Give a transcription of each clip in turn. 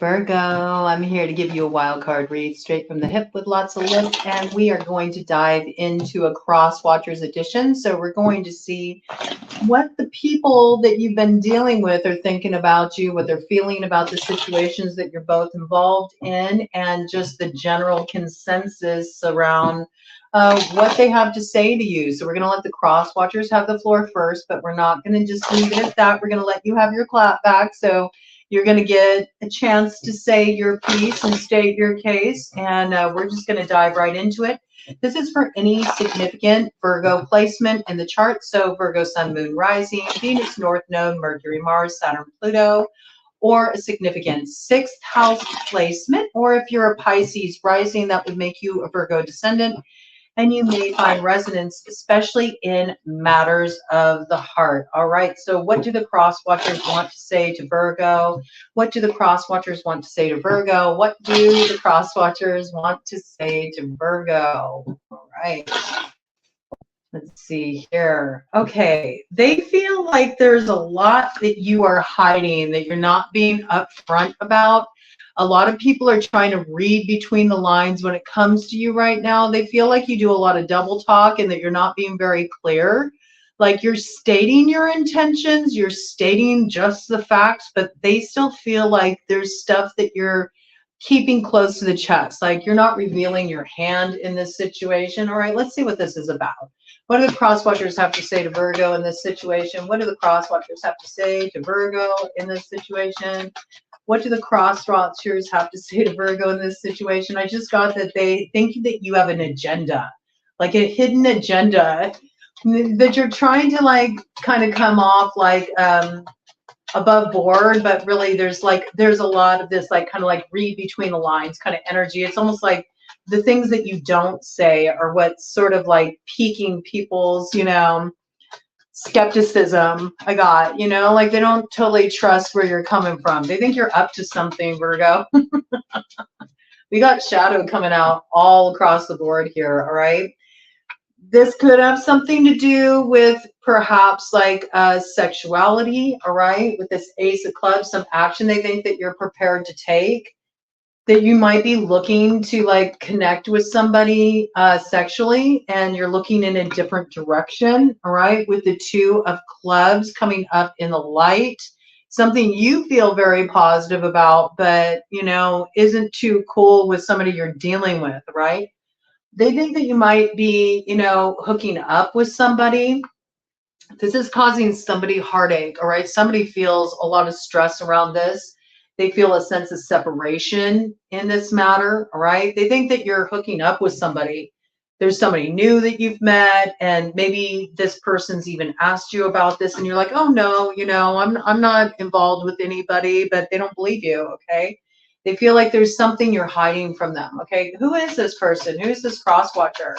Virgo, I'm here to give you a wild card read straight from the hip with lots of lift, and we are going to dive into a Crosswatchers edition. So we're going to see what the people that you've been dealing with are thinking about you, what they're feeling about the situations that you're both involved in, and just the general consensus around what they have to say to you. So we're going to let the Crosswatchers have the floor first, but we're not going to just leave it at that. We're going to let you have your clap back. So you're going to get a chance to say your piece and state your case, and we're just going to dive right into it. This is for any significant Virgo placement in the chart. So Virgo, Sun, Moon, Rising, Venus, North Node, Mercury, Mars, Saturn, Pluto, or a significant 6th house placement. Or if you're a Pisces rising, that would make you a Virgo Descendant. And you may find resonance, especially in matters of the heart. All right, so what do the Crosswatchers want to say to Virgo? What do the Crosswatchers want to say to Virgo? What do the Crosswatchers want to say to Virgo? All right, let's see here. Okay, they feel like there's a lot that you are hiding, that you're not being upfront about. A lot of people are trying to read between the lines when it comes to you right now. They feel like you do a lot of double talk and that you're not being very clear. Like you're stating your intentions, you're stating just the facts, but they still feel like there's stuff that you're keeping close to the chest. Like you're not revealing your hand in this situation. All right, let's see what this is about. What do the Crosswatchers have to say to Virgo in this situation? What do the Crosswatchers have to say to Virgo in this situation? What do the Crosswatchers have to say to Virgo in this situation? I just got that they think that you have an agenda, like a hidden agenda, that you're trying to like kind of come off like above board, but really there's a lot of this like kind of like read between the lines kind of energy. It's almost like the things that you don't say are what's sort of like piquing people's, you know, skepticism. I got, you know, like they don't totally trust where you're coming from. They think you're up to something, Virgo. We got shadow coming out all across the board here. All right, this could have something to do with perhaps like sexuality. All right, with this Ace of Clubs, some action they think that you're prepared to take, that you might be looking to like connect with somebody sexually, and you're looking in a different direction. All right, with the 2 of Clubs coming up in the light, something you feel very positive about, but you know isn't too cool with somebody you're dealing with. Right, they think that you might be, you know, hooking up with somebody. This is causing somebody heartache. All right, somebody feels a lot of stress around this. They feel a sense of separation in this matter. All right, they think that you're hooking up with somebody. There's somebody new that you've met, and maybe this person's even asked you about this, and you're like, oh no, you know, I'm not involved with anybody, but they don't believe you. Okay, they feel like there's something you're hiding from them. Okay, who is this person? Who's this Crosswatcher?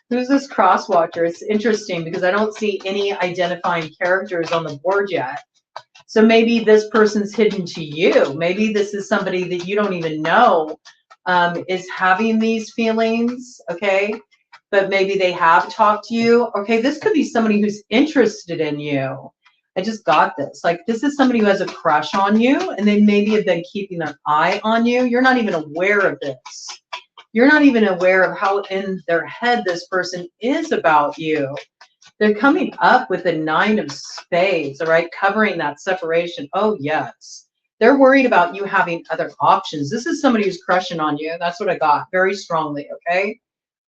Who's this Crosswatcher? It's interesting because I don't see any identifying characters on the board yet. So maybe this person's hidden to you. Maybe this is somebody that you don't even know is having these feelings, okay? But maybe they have talked to you. Okay, this could be somebody who's interested in you. I just got this. Like this is somebody who has a crush on you, and they maybe have been keeping an eye on you. You're not even aware of this. You're not even aware of how in their head this person is about you. They're coming up with the 9 of Spades, all right, covering that separation. Oh, yes. They're worried about you having other options. This is somebody who's crushing on you. That's what I got very strongly, okay?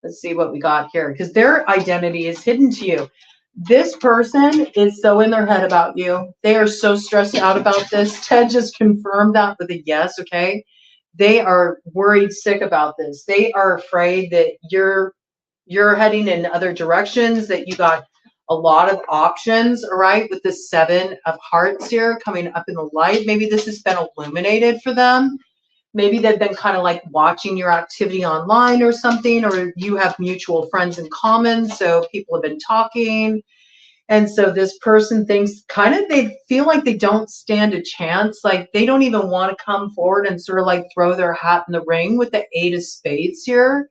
Let's see what we got here, because their identity is hidden to you. This person is so in their head about you. They are so stressed out about this. Ted just confirmed that with a yes, okay? They are worried sick about this. They are afraid that you're heading in other directions, that you got a lot of options, all right, with the 7 of Hearts here coming up in the light. Maybe this has been illuminated for them. Maybe they've been kind of like watching your activity online or something, or you have mutual friends in common, so people have been talking. And so this person thinks kind of, they feel like they don't stand a chance. Like they don't even want to come forward and sort of like throw their hat in the ring with the 8 of Spades here,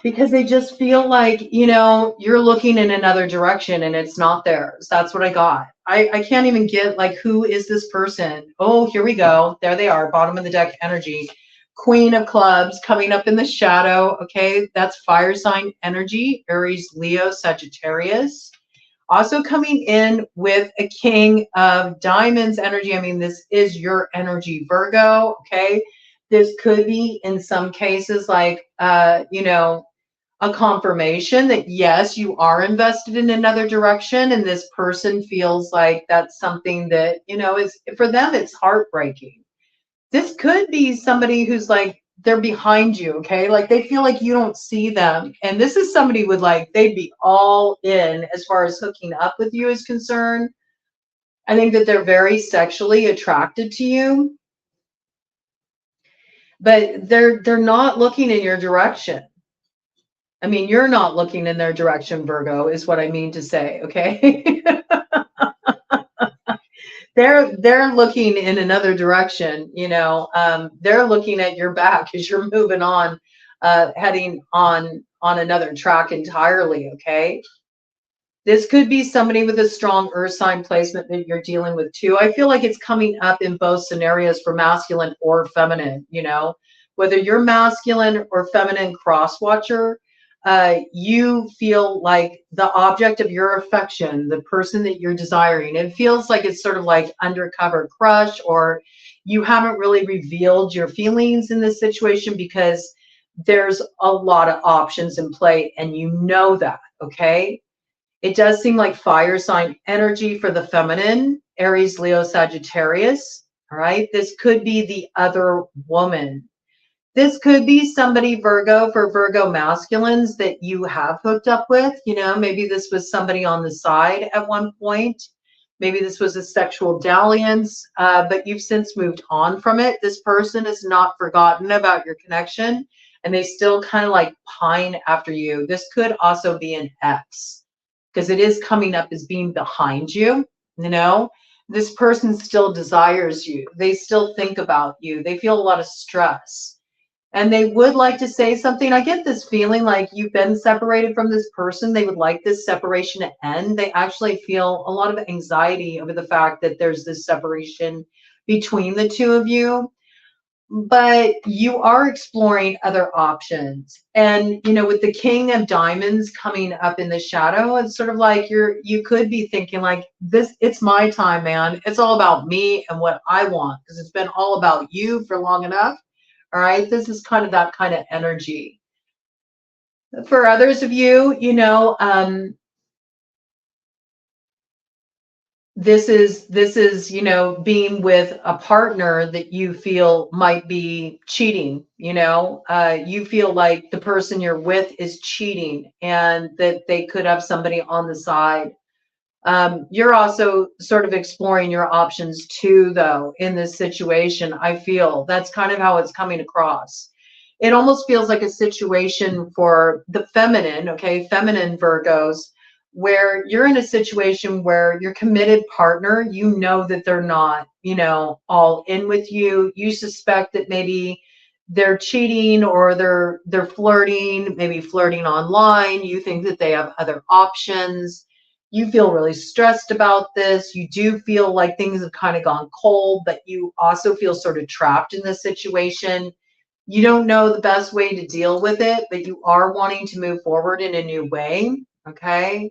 because they just feel like, you know, you're looking in another direction and it's not theirs. That's what I got. I can't even get like, who is this person? Oh, here we go. There they are, bottom of the deck energy. Queen of Clubs coming up in the shadow. Okay, that's fire sign energy, Aries, Leo, Sagittarius. Also coming in with a King of Diamonds energy. I mean, this is your energy, Virgo. Okay, this could be in some cases like, you know, a confirmation that yes, you are invested in another direction, and this person feels like that's something that, you know, is for them, it's heartbreaking. This could be somebody who's like, they're behind you, okay? Like they feel like you don't see them. And this is somebody with like, they'd be all in as far as hooking up with you is concerned. I think that they're very sexually attracted to you, but they're not looking in your direction. I mean, you're not looking in their direction, Virgo, is what I mean to say, okay? They're looking in another direction, you know. They're looking at your back as you're moving on, heading on another track entirely, okay? This could be somebody with a strong earth sign placement that you're dealing with too. I feel like it's coming up in both scenarios for masculine or feminine, you know, whether you're masculine or feminine crosswatcher, you feel like the object of your affection, the person that you're desiring, it feels like it's sort of like undercover crush, or you haven't really revealed your feelings in this situation because there's a lot of options in play and you know that, okay? It does seem like fire sign energy for the feminine, Aries, Leo, Sagittarius. All right. This could be the other woman. This could be somebody, Virgo, for Virgo masculines that you have hooked up with. You know, maybe this was somebody on the side at one point. Maybe this was a sexual dalliance, but you've since moved on from it. This person is not forgotten about your connection, and they still kind of like pine after you. This could also be an ex, because it is coming up as being behind you, you know. This person still desires you. They still think about you. They feel a lot of stress. And they would like to say something. I get this feeling like you've been separated from this person. They would like this separation to end. They actually feel a lot of anxiety over the fact that there's this separation between the two of you, but you are exploring other options. And you know, with the King of Diamonds coming up in the shadow, it's sort of like you could be thinking like, this, it's my time, man. It's all about me and what I want, because it's been all about you for long enough. All right, this is kind of that kind of energy. For others of you, you know, this is, you know, being with a partner that you feel might be cheating. You know, you feel like the person you're with is cheating and that they could have somebody on the side. You're also sort of exploring your options too, though, in this situation. I feel that's kind of how it's coming across. It almost feels like a situation for the feminine, okay, feminine Virgos, where you're in a situation where your committed partner, you know that they're not, you know, all in with you. You suspect that maybe they're cheating or they're flirting, maybe flirting online. You think that they have other options. You feel really stressed about this. You do feel like things have kind of gone cold, but you also feel sort of trapped in this situation. You don't know the best way to deal with it, but you are wanting to move forward in a new way. Okay.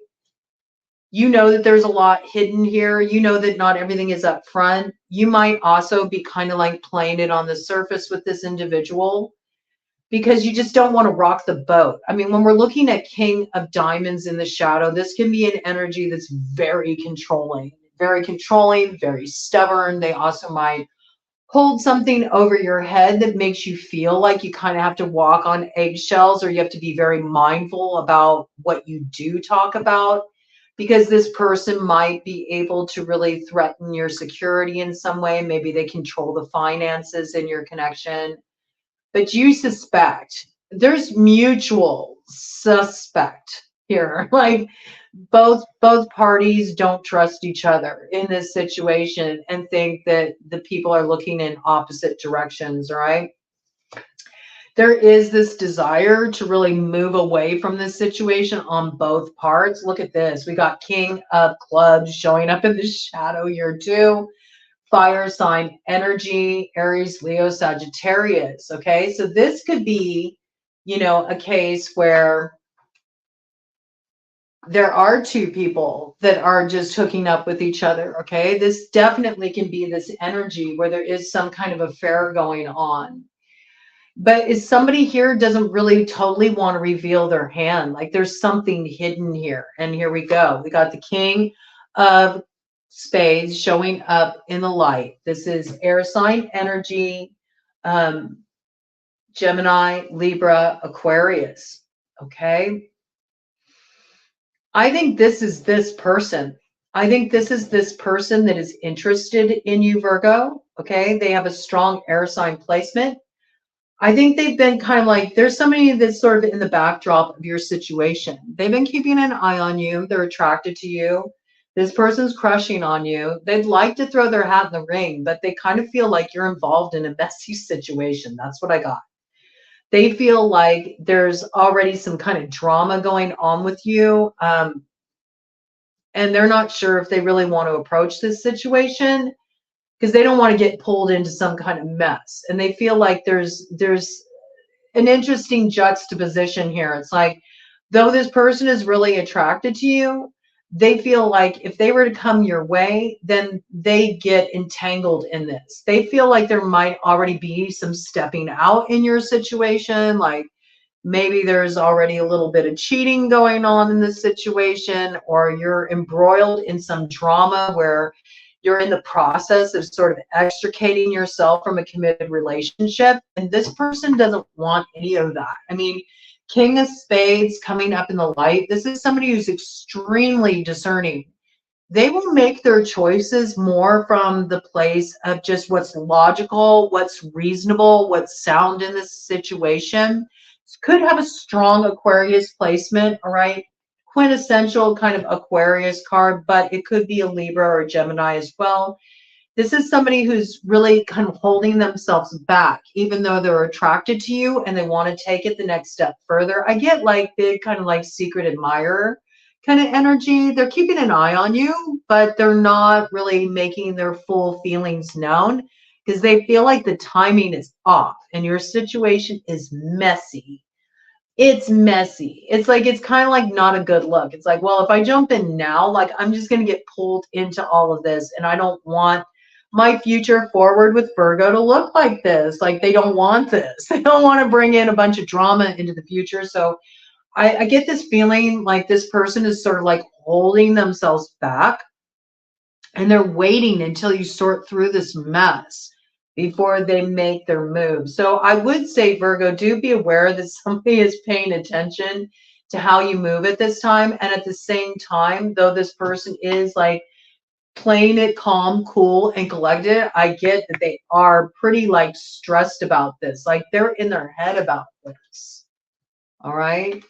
You know that there's a lot hidden here. You know that not everything is up front. You might also be kind of like playing it on the surface with this individual because you just don't want to rock the boat. I mean, when we're looking at King of Diamonds in the shadow, this can be an energy that's very controlling, very stubborn. They also might hold something over your head that makes you feel like you kind of have to walk on eggshells, or you have to be very mindful about what you do talk about, because this person might be able to really threaten your security in some way. Maybe they control the finances in your connection, but you suspect there's mutual suspect here. Like both parties don't trust each other in this situation and think that the people are looking in opposite directions, right? there is this desire to really move away from this situation on both parts. Look at this. We got King of Clubs showing up in the shadow here too. Fire sign energy, Aries, Leo, Sagittarius. Okay, so this could be, you know, a case where there are two people that are just hooking up with each other. Okay, this definitely can be this energy where there is some kind of affair going on. But is somebody here doesn't really totally want to reveal their hand? Like there's something hidden here. And here we go. We got the King of Spades showing up in the light. This is air sign energy, Gemini, Libra, Aquarius. Okay. I think this is this person. I think this is this person that is interested in you, Virgo. Okay. They have a strong air sign placement. I think they've been kind of like, there's somebody that's sort of in the backdrop of your situation. They've been keeping an eye on you. They're attracted to you. This person's crushing on you. They'd like to throw their hat in the ring, but they kind of feel like you're involved in a messy situation. That's what I got. They feel like there's already some kind of drama going on with you. And they're not sure if they really want to approach this situation, because they don't want to get pulled into some kind of mess. And they feel like there's an interesting juxtaposition here. It's like, though this person is really attracted to you, they feel like if they were to come your way, then they get entangled in this. They feel like there might already be some stepping out in your situation. Like maybe there's already a little bit of cheating going on in this situation, or you're embroiled in some drama where you're in the process of sort of extricating yourself from a committed relationship. And this person doesn't want any of that. I mean, King of Spades coming up in the light. This is somebody who's extremely discerning. They will make their choices more from the place of just what's logical, what's reasonable, what's sound in this situation. Could have a strong Aquarius placement, all right? Quintessential kind of Aquarius card, but it could be a Libra or a Gemini as well. This is somebody who's really kind of holding themselves back, even though they're attracted to you and they want to take it the next step further. I get like big kind of like secret admirer kind of energy. They're keeping an eye on you, but they're not really making their full feelings known because they feel like the timing is off and your situation is messy. It's messy. It's like, it's kind of like not a good look. It's like, well, if I jump in now, like I'm just going to get pulled into all of this. And I don't want my future forward with Virgo to look like this. Like they don't want this. They don't want to bring in a bunch of drama into the future. So I get this feeling like this person is sort of like holding themselves back and they're waiting until you sort through this mess before they make their move. So I would say, Virgo, do be aware that somebody is paying attention to how you move at this time. And at the same time, though this person is like playing it calm, cool, and collected, I get that they are pretty like stressed about this. Like they're in their head about this. All right.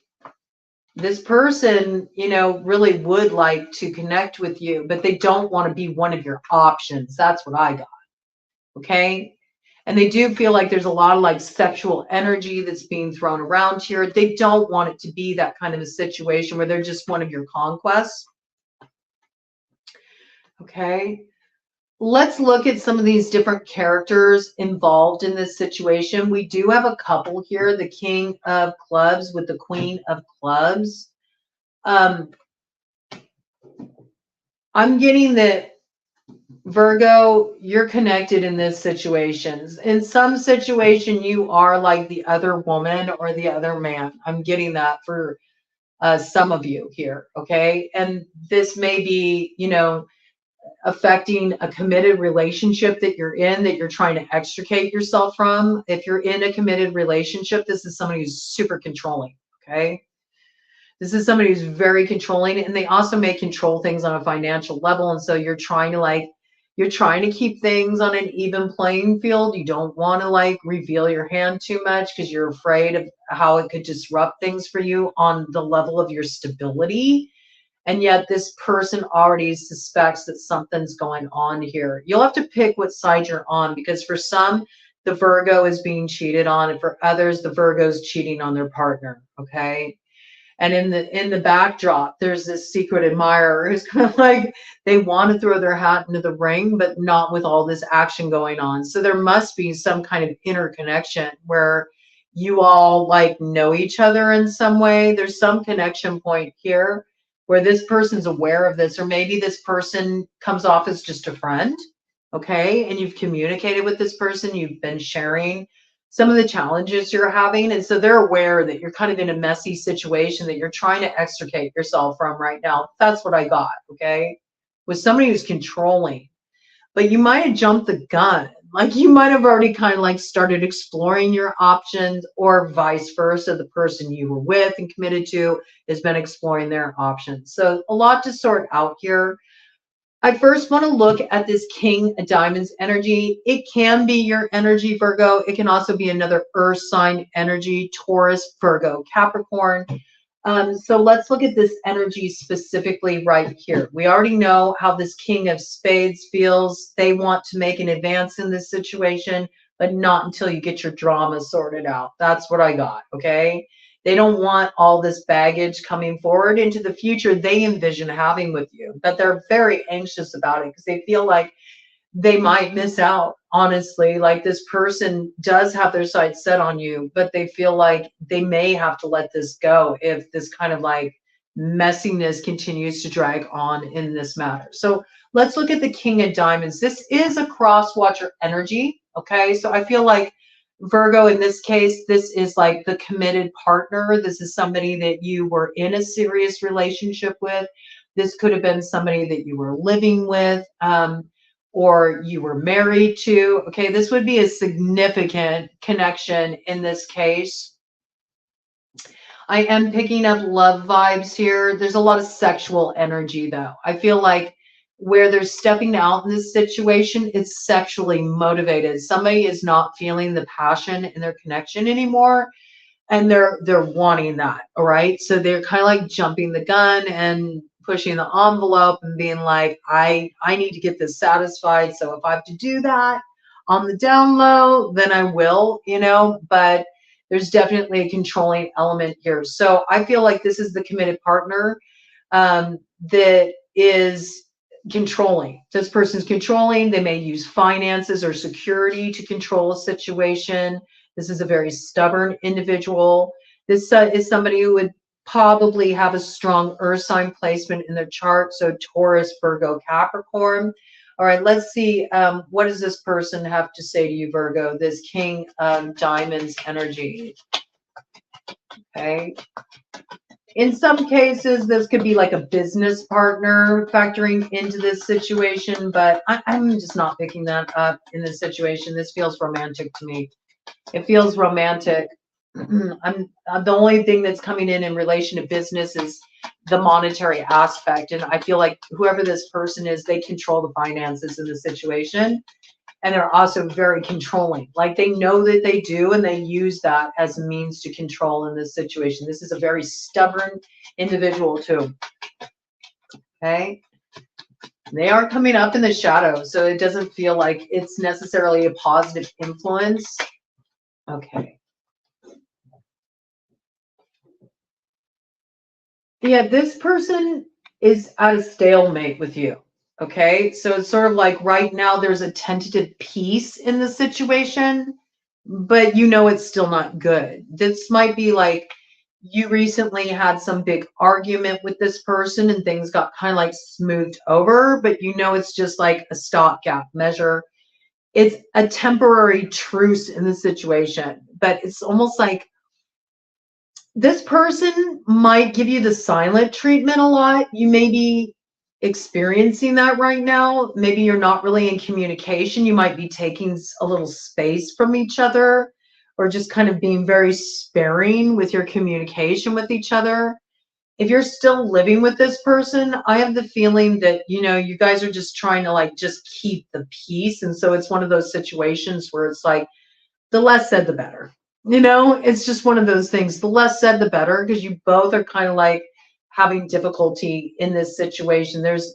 This person, you know, really would like to connect with you, but they don't want to be one of your options. That's what I got. Okay. And they do feel like there's a lot of like sexual energy that's being thrown around here. They don't want it to be that kind of a situation where they're just one of your conquests. Okay. Let's look at some of these different characters involved in this situation. We do have a couple here, the King of Clubs with the Queen of Clubs. I'm getting that, Virgo, you're connected in this situation. In some situation, you are like the other woman or the other man. I'm getting that for some of you here, okay? And this may be, you know, affecting a committed relationship that you're in, that you're trying to extricate yourself from. If you're in a committed relationship, this is somebody who's super controlling, okay? This is somebody who's very controlling, and they also may control things on a financial level. And so you're trying to keep things on an even playing field. You don't want to like reveal your hand too much because you're afraid of how it could disrupt things for you on the level of your stability. And yet this person already suspects that something's going on here. You'll have to pick what side you're on, because for some, the Virgo is being cheated on, and for others, the Virgo's cheating on their partner. Okay. And in the backdrop, there's this secret admirer who's kind of like they want to throw their hat into the ring, but not with all this action going on. So there must be some kind of interconnection where you all like know each other in some way. There's some connection point here where this person's aware of this, or maybe this person comes off as just a friend. Okay. And you've communicated with this person, you've been sharing some of the challenges you're having. And so they're aware that you're kind of in a messy situation that you're trying to extricate yourself from right now. That's what I got. Okay. With somebody who's controlling, but you might have jumped the gun. Like you might have already kind of like started exploring your options, or vice versa. The person you were with and committed to has been exploring their options. So a lot to sort out here. I first want to look at this King of Diamonds energy. It can be your energy, Virgo. It can also be another earth sign energy, Taurus, Virgo, Capricorn. So let's look at this energy specifically right here. We already know how this King of Spades feels. They want to make an advance in this situation, but not until you get your drama sorted out. That's what I got, okay? They don't want all this baggage coming forward into the future they envision having with you, but they're very anxious about it because they feel like they might miss out, honestly. Like this person does have their sights set on you, but they feel like they may have to let this go if this kind of like messiness continues to drag on in this matter. So let's look at the King of Diamonds. This is a cross-watcher energy, okay? So I feel like Virgo, in this case, this is like the committed partner. This is somebody that you were in a serious relationship with. This could have been somebody that you were living with, or you were married to. Okay, this would be a significant connection in this case. I am picking up love vibes here. There's a lot of sexual energy, though. I feel like where they're stepping out in this situation, it's sexually motivated. Somebody is not feeling the passion in their connection anymore, and they're wanting that. All right, so they're kind of like jumping the gun and pushing the envelope and being like, I need to get this satisfied. So if I have to do that on the down low, then I will, you know, but there's definitely a controlling element here. So I feel like this is the committed partner that is controlling. This person's controlling. They may use finances or security to control a situation. This is a very stubborn individual. This is somebody who would probably have a strong earth sign placement in their chart. So Taurus, Virgo, Capricorn. All right, let's see. What does this person have to say to you, Virgo? This King of Diamonds energy. Okay. In some cases, this could be like a business partner factoring into this situation, but I'm just not picking that up in this situation. This feels romantic to me. It feels romantic. I'm the only thing that's coming in relation to business is the monetary aspect. And I feel like whoever this person is, they control the finances in the situation. And they're also very controlling. Like they know that they do, and they use that as a means to control in this situation. This is a very stubborn individual too. Okay. They are coming up in the shadows, so it doesn't feel like it's necessarily a positive influence. Okay. Yeah, this person is at a stalemate with you. Okay, so it's sort of like right now there's a tentative peace in the situation, but you know it's still not good. This might be like you recently had some big argument with this person and things got kind of like smoothed over, but you know it's just like a stopgap measure. It's a temporary truce in the situation, but it's almost like this person might give you the silent treatment a lot. You may be experiencing that right now. Maybe you're not really in communication. You might be taking a little space from each other, or just kind of being very sparing with your communication with each other. If you're still living with this person, I have the feeling that, you know, you guys are just trying to like just keep the peace. And so it's one of those situations where it's like the less said, the better. You know, it's just one of those things. The less said, the better, because you both are kind of like having difficulty in this situation. There's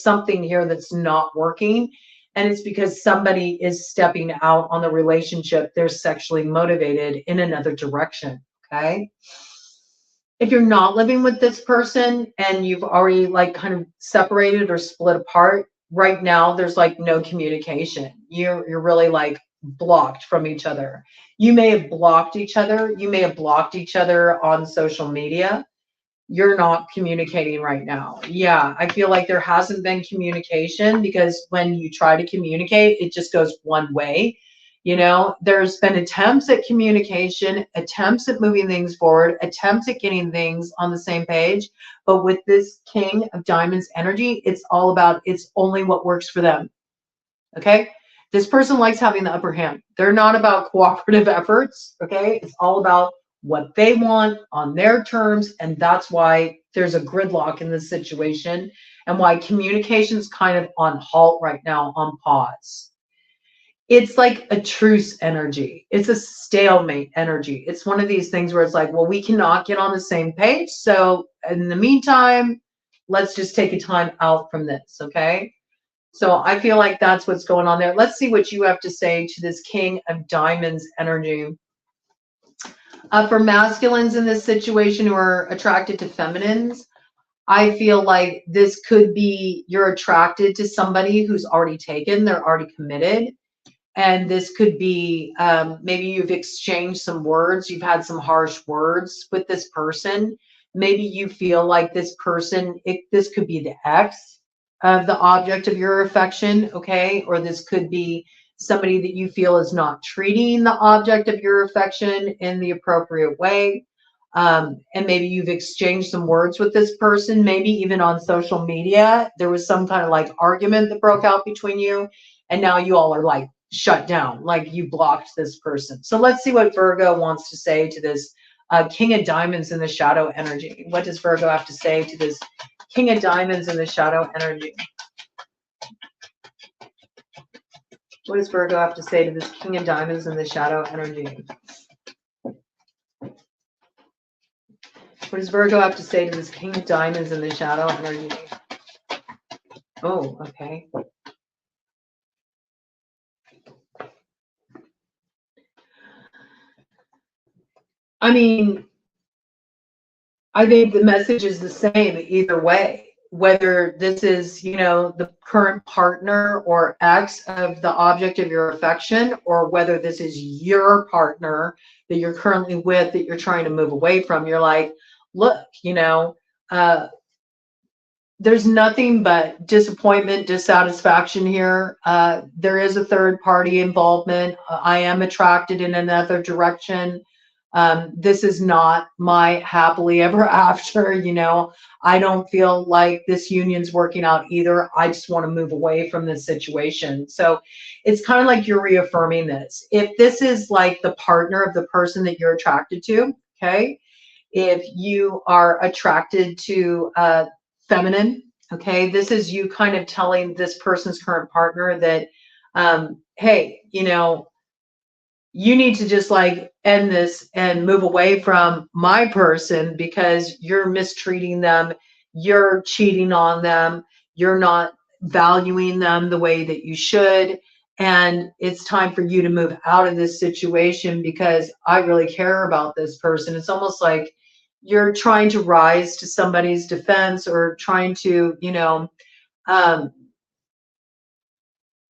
something here that's not working. And it's because somebody is stepping out on the relationship. They're sexually motivated in another direction. Okay. If you're not living with this person and you've already like kind of separated or split apart, right now there's like no communication. You're really like blocked from each other. You may have blocked each other. You may have blocked each other on social media. You're not communicating right now. Yeah, I feel like there hasn't been communication because when you try to communicate, it just goes one way. You know, there's been attempts at communication, attempts at moving things forward, attempts at getting things on the same page. But with this King of Diamonds energy, it's all about, it's only what works for them. Okay. This person likes having the upper hand. They're not about cooperative efforts. Okay. It's all about what they want on their terms. And that's why there's a gridlock in this situation and why communication's kind of on halt right now, on pause. It's like a truce energy. It's a stalemate energy. It's one of these things where it's like, well, we cannot get on the same page. So in the meantime, let's just take a time out from this. Okay. So I feel like that's what's going on there. Let's see what you have to say to this King of Diamonds energy. For masculines in this situation who are attracted to feminines, I feel like this could be you're attracted to somebody who's already taken, they're already committed. And this could be maybe you've exchanged some words, you've had some harsh words with this person. Maybe you feel like this person, this could be the ex of the object of your affection, okay? Or this could be somebody that you feel is not treating the object of your affection in the appropriate way. And maybe you've exchanged some words with this person, maybe even on social media. There was some kind of like argument that broke out between you, and now you all are like shut down, like you blocked this person. So let's see what Virgo wants to say to this King of Diamonds in the shadow energy. What does Virgo have to say to this King of Diamonds in the shadow energy? What does Virgo have to say to this King of Diamonds in the shadow energy? What does Virgo have to say to this King of Diamonds in the shadow energy? Oh, okay. I mean, I think the message is the same either way. Whether this is, you know, the current partner or ex of the object of your affection, or whether this is your partner that you're currently with that you're trying to move away from, you're like, look, you know, there's nothing but disappointment, dissatisfaction here. There is a third party involvement. I am attracted in another direction. This is not my happily ever after, you know. I don't feel like this union's working out either. I just want to move away from this situation. So it's kind of like you're reaffirming this. If this is like the partner of the person that you're attracted to, okay, if you are attracted to feminine, okay, this is you kind of telling this person's current partner that, hey, you know, you need to just like end this and move away from my person because you're mistreating them, you're cheating on them, you're not valuing them the way that you should. And it's time for you to move out of this situation because I really care about this person. It's almost like you're trying to rise to somebody's defense or trying to, you know,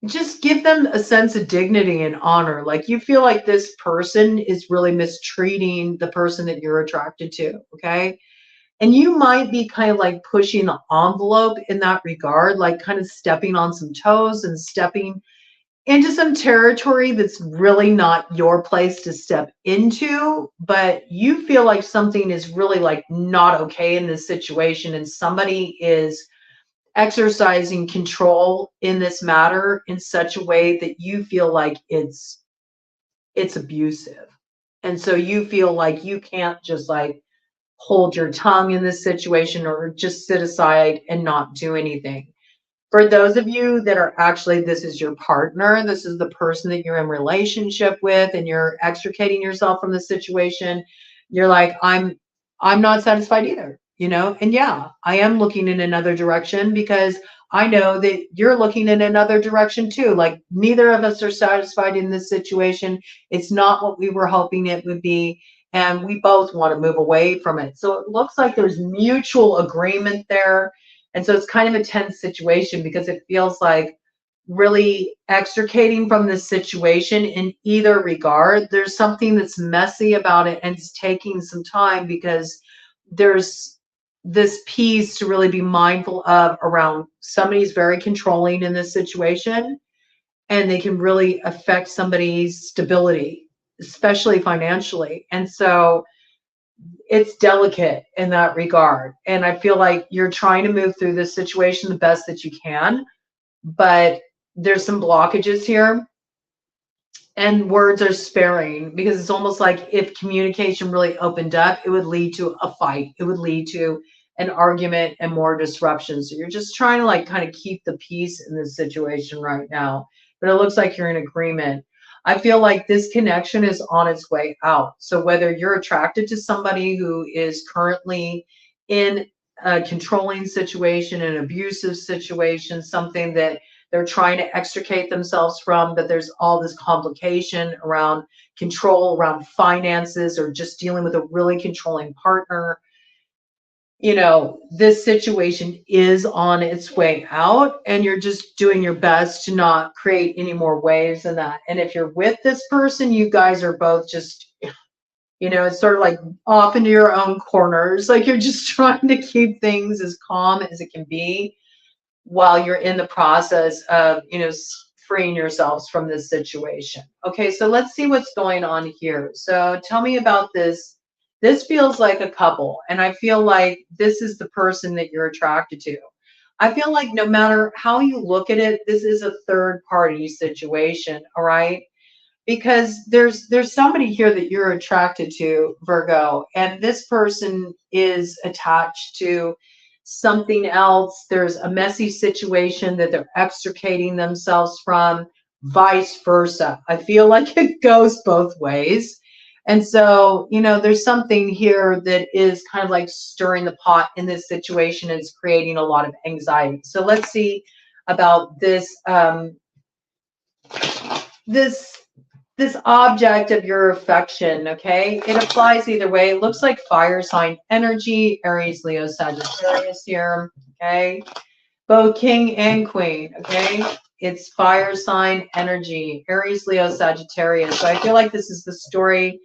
just give them a sense of dignity and honor. Like you feel like this person is really mistreating the person that you're attracted to, okay? And you might be kind of like pushing the envelope in that regard, like kind of stepping on some toes and stepping into some territory that's really not your place to step into, but you feel like something is really like not okay in this situation and somebody is exercising control in this matter in such a way that you feel like it's abusive. And so you feel like you can't just like hold your tongue in this situation or just sit aside and not do anything. For those of you that are actually, this is your partner, this is the person that you're in relationship with and you're extricating yourself from the situation, you're like, I'm not satisfied either. You know, and yeah, I am looking in another direction because I know that you're looking in another direction too. Like neither of us are satisfied in this situation. It's not what we were hoping it would be. And we both want to move away from it. So it looks like there's mutual agreement there. And so it's kind of a tense situation because it feels like really extricating from this situation in either regard. There's something that's messy about it and it's taking some time because there's this piece to really be mindful of around somebody's very controlling in this situation and they can really affect somebody's stability, especially financially. And so it's delicate in that regard. And I feel like you're trying to move through this situation the best that you can, but there's some blockages here and words are sparing because it's almost like if communication really opened up, it would lead to a fight. It would lead to an argument and more disruption. So you're just trying to like kind of keep the peace in this situation right now, but it looks like you're in agreement. I feel like this connection is on its way out. So whether you're attracted to somebody who is currently in a controlling situation, an abusive situation, something that they're trying to extricate themselves from, but there's all this complication around control, around finances, or just dealing with a really controlling partner. You know, this situation is on its way out and you're just doing your best to not create any more waves in that. And if you're with this person, you guys are both just, you know, it's sort of like off into your own corners. Like you're just trying to keep things as calm as it can be while you're in the process of, you know, freeing yourselves from this situation. Okay, so let's see what's going on here. So tell me about this. This feels like a couple, and I feel like this is the person that you're attracted to. I feel like no matter how you look at it, this is a third party situation, all right? Because there's somebody here that you're attracted to, Virgo, and this person is attached to something else. There's a messy situation that they're extricating themselves from, vice versa. I feel like it goes both ways. And so, you know, there's something here that is kind of like stirring the pot in this situation and it's creating a lot of anxiety. So let's see about this, this object of your affection, okay? It applies either way. It looks like fire sign energy, Aries, Leo, Sagittarius here, okay? Both king and queen, okay? It's fire sign energy, Aries, Leo, Sagittarius. So I feel like this is the story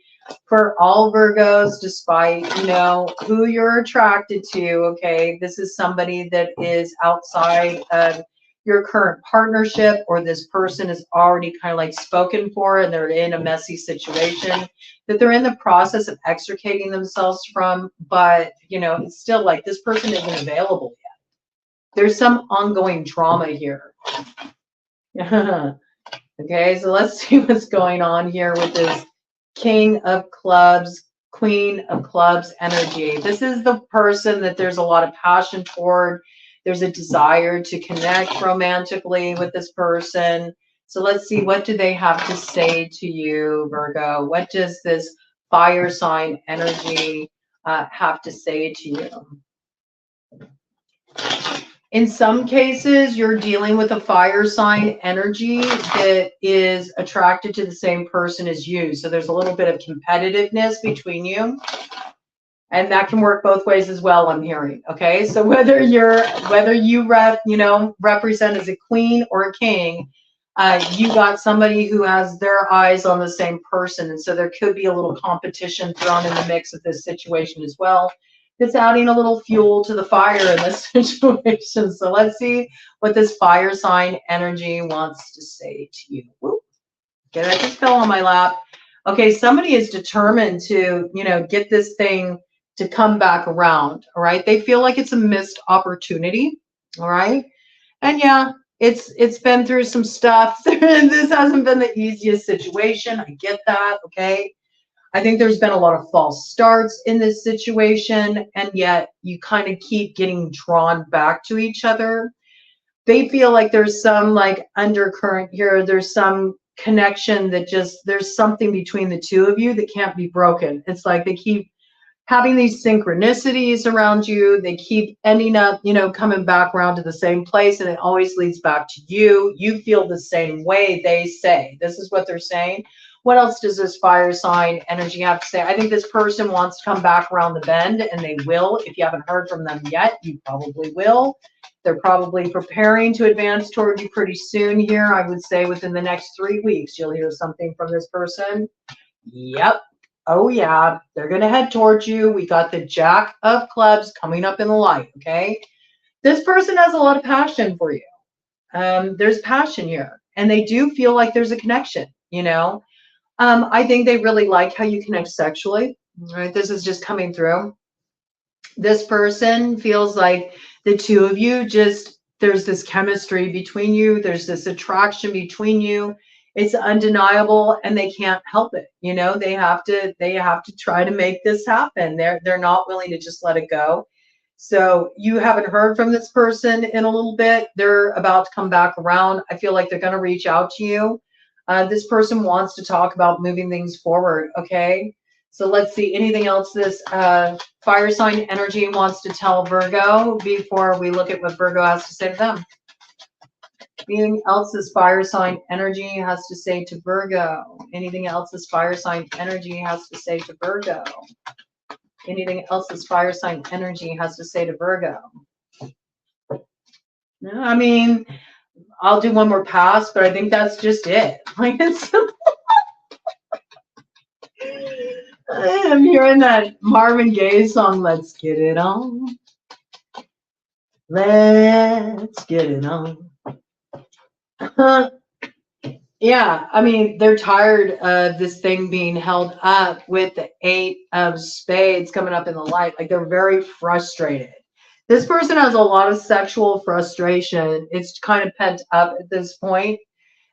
for all Virgos, despite, you know, who you're attracted to, okay? This is somebody that is outside of your current partnership, or this person is already kind of like spoken for and they're in a messy situation that they're in the process of extricating themselves from, but you know, it's still like this person isn't available yet. There's some ongoing drama here. Okay, so let's see what's going on here with this King of Clubs, Queen of Clubs energy. This is the person that there's a lot of passion toward. There's a desire to connect romantically with this person. So let's see, what do they have to say to you, Virgo? What does this fire sign energy have to say to you? In some cases, you're dealing with a fire sign energy that is attracted to the same person as you. So there's a little bit of competitiveness between you. And that can work both ways as well, I'm hearing. Okay, so whether you represent as a queen or a king, you got somebody who has their eyes on the same person, and so there could be a little competition thrown in the mix of this situation as well. That's adding a little fuel to the fire in this situation. So let's see what this fire sign energy wants to say to you. Whoop. Okay, that just fell on my lap. Okay, somebody is determined to, you know, get this thing to come back around, all right? They feel like it's a missed opportunity, all right? And yeah, it's been through some stuff. This hasn't been the easiest situation. I get that, okay? I think there's been a lot of false starts in this situation, and yet you kind of keep getting drawn back to each other. They feel like there's some like undercurrent here. There's some connection that just, there's something between the two of you that can't be broken. It's like they keep having these synchronicities around you. They keep ending up, you know, coming back around to the same place, and it always leads back to you. You feel the same way, they say. This is what they're saying. What else does this fire sign energy have to say? I think this person wants to come back around the bend, and they will. If you haven't heard from them yet, you probably will. They're probably preparing to advance toward you pretty soon here. I would say within the next 3 weeks, you'll hear something from this person. Yep. Oh, yeah. They're going to head towards you. We got the Jack of Clubs coming up in the light, okay? This person has a lot of passion for you. There's passion here, and they do feel like there's a connection, you know? I think they really like how you connect sexually, right? This is just coming through. This person feels like the two of you just, there's this chemistry between you. There's this attraction between you. It's undeniable, and they can't help it. You know, they have to try to make this happen. They're not willing to just let it go. So you haven't heard from this person in a little bit. They're about to come back around. I feel like they're going to reach out to you. This person wants to talk about moving things forward. Okay. So let's see, anything else this fire sign energy wants to tell Virgo before we look at what Virgo has to say to them. Anything else this fire sign energy has to say to Virgo? Anything else this fire sign energy has to say to Virgo? Anything else this fire sign energy has to say to Virgo? No, I mean, I'll do one more pass, but I think that's just it. Like, it's I'm hearing that Marvin Gaye song, Let's Get It On. Let's get it on. Yeah, I mean, they're tired of this thing being held up with the 8 of Spades coming up in the light. Like, they're very frustrated. This person has a lot of sexual frustration. It's kind of pent up at this point.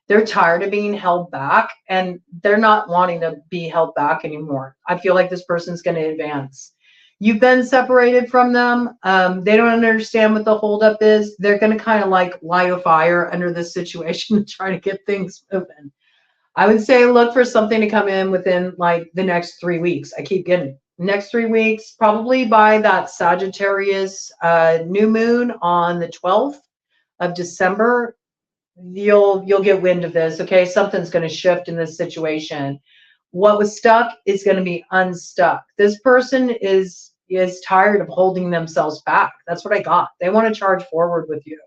They're tired of being held back, and they're not wanting to be held back anymore. I feel like this person's going to advance. You've been separated from them. They don't understand what the holdup is. They're going to kind of like light a fire under this situation and try to get things moving. I would say look for something to come in within like the next 3 weeks. I keep getting next 3 weeks, probably by that Sagittarius new moon on the 12th of December. You'll get wind of this. Okay, something's going to shift in this situation. What was stuck is going to be unstuck. This person is tired of holding themselves back. That's what I got. They want to charge forward with you.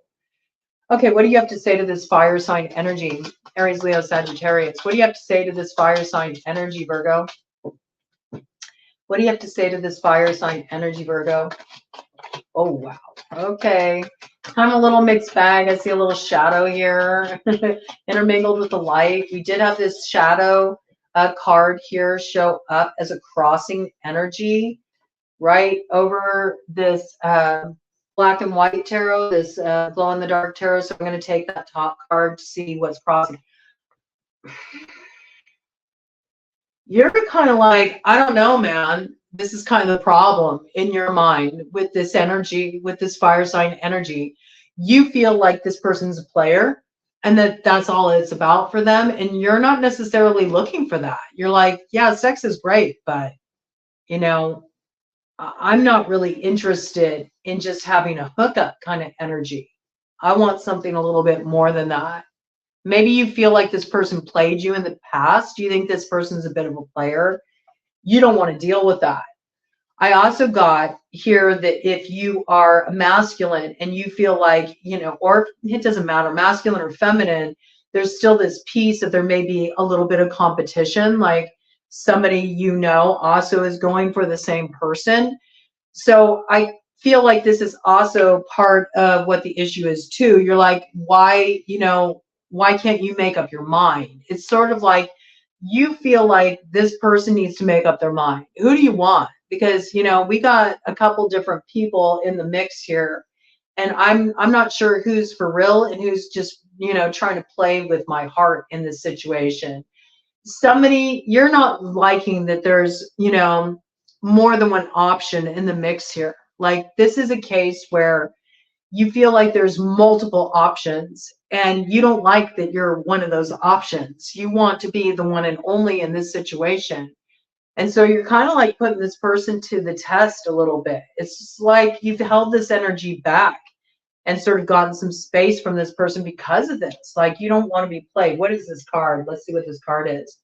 Okay, what do you have to say to this fire sign energy? Aries, Leo, Sagittarius. What do you have to say to this fire sign energy, Virgo? What do you have to say to this fire sign energy, Virgo? Oh, wow. Okay. Kind of a little mixed bag. I see a little shadow here intermingled with the light. We did have this shadow card here show up as a crossing energy right over this black and white tarot, this glow in the dark tarot. So I'm going to take that top card to see what's crossing. You're kind of like, I don't know, man. This is kind of the problem in your mind with this energy, with this fire sign energy. You feel like this person's a player and that's all it's about for them. And you're not necessarily looking for that. You're like, yeah, sex is great, but, you know, I'm not really interested in just having a hookup kind of energy. I want something a little bit more than that. Maybe you feel like this person played you in the past. You think this person's a bit of a player. You don't want to deal with that. I also got here that if you are masculine and you feel like, you know, or it doesn't matter, masculine or feminine, there's still this piece that there may be a little bit of competition, like somebody you know also is going for the same person. So I feel like this is also part of what the issue is too. You're like, why, you know, why can't you make up your mind? It's sort of like you feel like this person needs to make up their mind. Who do you want? Because, you know, we got a couple different people in the mix here, and I'm not sure who's for real and who's just, you know, trying to play with my heart in this situation. Somebody, you're not liking that there's, you know, more than one option in the mix here. Like, this is a case where you feel like there's multiple options and you don't like that you're one of those options. You want to be the one and only in this situation. And so you're kind of like putting this person to the test a little bit. It's just like you've held this energy back and sort of gotten some space from this person because of this. Like you don't want to be played. What is this card? Let's see what this card is.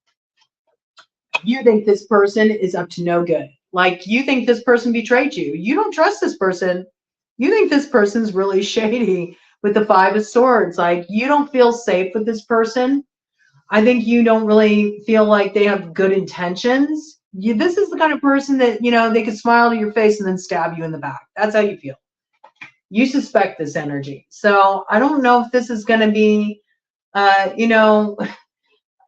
You think this person is up to no good. Like you think this person betrayed you. You don't trust this person. You think this person's really shady with the Five of Swords. Like you don't feel safe with this person. I think you don't really feel like they have good intentions. This is the kind of person that, you know, they could smile to your face and then stab you in the back. That's how you feel. You suspect this energy. So I don't know if this is going to be, you know,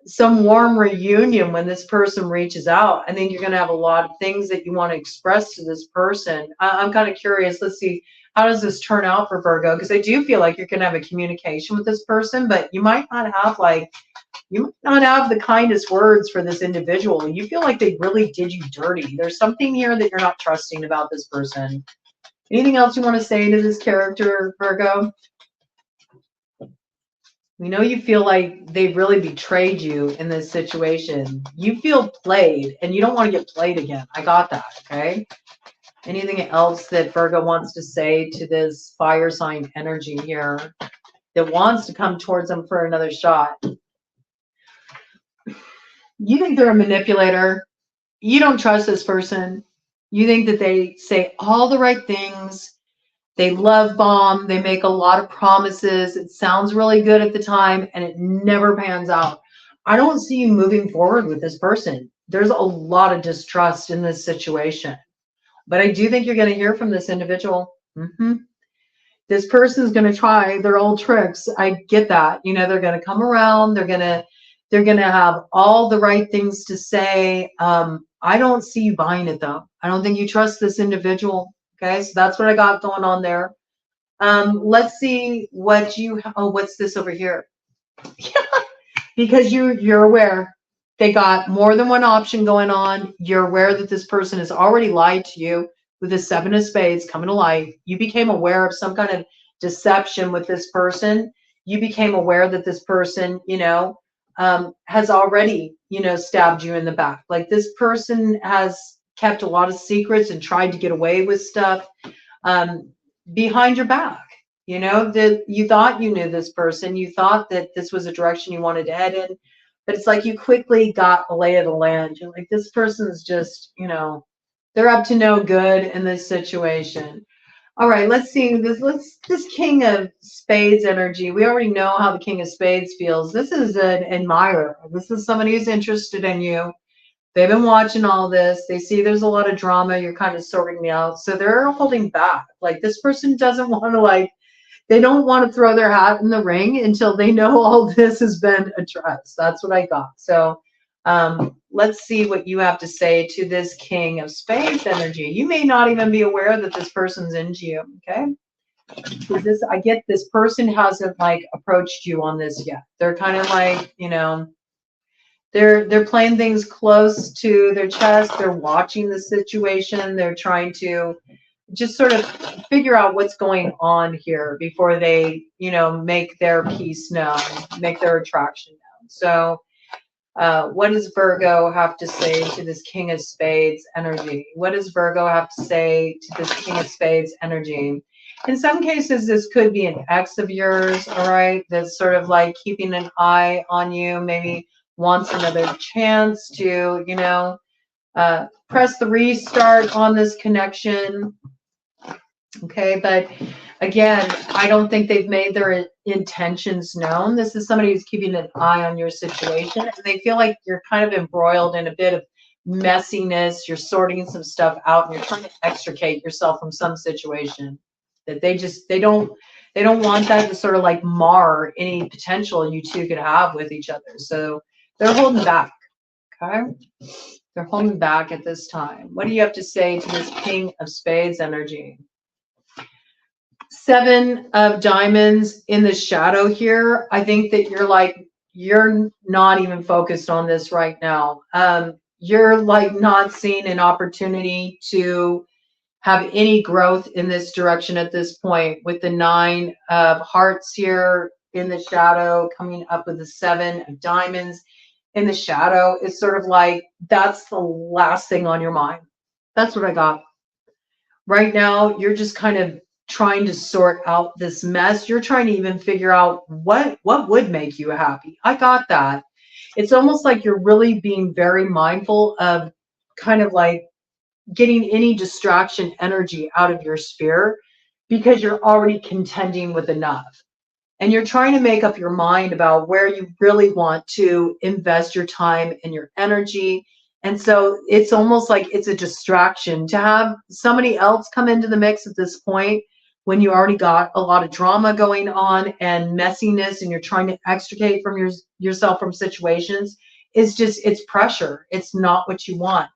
some warm reunion when this person reaches out. I think you're going to have a lot of things that you want to express to this person. I'm kind of curious. Let's see. How does this turn out for Virgo? Because I do feel like you're going to have a communication with this person, but you might not have the kindest words for this individual. You feel like they really did you dirty. There's something here that you're not trusting about this person. Anything else you want to say to this character, Virgo? We know you feel like they really betrayed you in this situation. You feel played, and you don't want to get played again. I got that, okay? Anything else that Virgo wants to say to this fire sign energy here that wants to come towards them for another shot? You think they're a manipulator. You don't trust this person. You think that they say all the right things. They love bomb. They make a lot of promises. It sounds really good at the time, and it never pans out. I don't see you moving forward with this person. There's a lot of distrust in this situation. But I do think you're going to hear from this individual. This person's going to try their old tricks. I get that. You know, they're going to come around. They're going to have all the right things to say. I don't see you buying it, though. I don't think you trust this individual. Okay, so that's what I got going on there. Let's see what you, oh, what's this over here? Because you're aware they got more than one option going on. You're aware that this person has already lied to you with the Seven of Spades coming to light. You became aware of some kind of deception with this person. You became aware that this person, you know, has already, you know, stabbed you in the back. Like this person has kept a lot of secrets and tried to get away with stuff behind your back. You know, that you thought you knew this person. You thought that this was a direction you wanted to head in. But it's like you quickly got a lay of the land. You're like, this person's just, you know, they're up to no good in this situation. All right, let's see this King of Spades energy. We already know how the King of Spades feels. This is an admirer. This is somebody who's interested in you. They've been watching all this. They see there's a lot of drama. You're kind of sorting me out. So they're holding back. Like this person doesn't want to, like, they don't want to throw their hat in the ring until they know all this has been addressed. That's what I got. So let's see what you have to say to this King of Spades energy. You may not even be aware that this person's into you, okay? This, I get this person hasn't like approached you on this yet. They're kind of like, you know, they're playing things close to their chest. They're watching the situation. They're trying to just sort of figure out what's going on here before they, you know, make their piece known, make their attraction known. So what does Virgo have to say to this King of Spades energy? What does Virgo have to say to this King of Spades energy? In some cases, this could be an ex of yours, all right, that's sort of like keeping an eye on you, maybe wants another chance to, you know, press the restart on this connection. Okay, but again, I don't think they've made their intentions known. This is somebody who's keeping an eye on your situation, and they feel like you're kind of embroiled in a bit of messiness. You're sorting some stuff out, and you're trying to extricate yourself from some situation that they don't want that to sort of like mar any potential you two could have with each other. So they're holding back. Okay, they're holding back at this time. What do you have to say to this King of Spades energy? Seven of Diamonds in the shadow here. I think that you're not even focused on this right now. You're like not seeing an opportunity to have any growth in this direction at this point, with the Nine of Hearts here in the shadow coming up with the Seven of Diamonds in the shadow, it's sort of like that's the last thing on your mind. That's what I got. Right now, you're just kind of trying to sort out this mess. You're trying to even figure out what would make you happy. I got that. It's almost like you're really being very mindful of kind of like getting any distraction energy out of your sphere because you're already contending with enough. And you're trying to make up your mind about where you really want to invest your time and your energy. And so it's almost like it's a distraction to have somebody else come into the mix at this point when you already got a lot of drama going on and messiness and you're trying to extricate from yourself from situations. It's pressure. It's not what you want.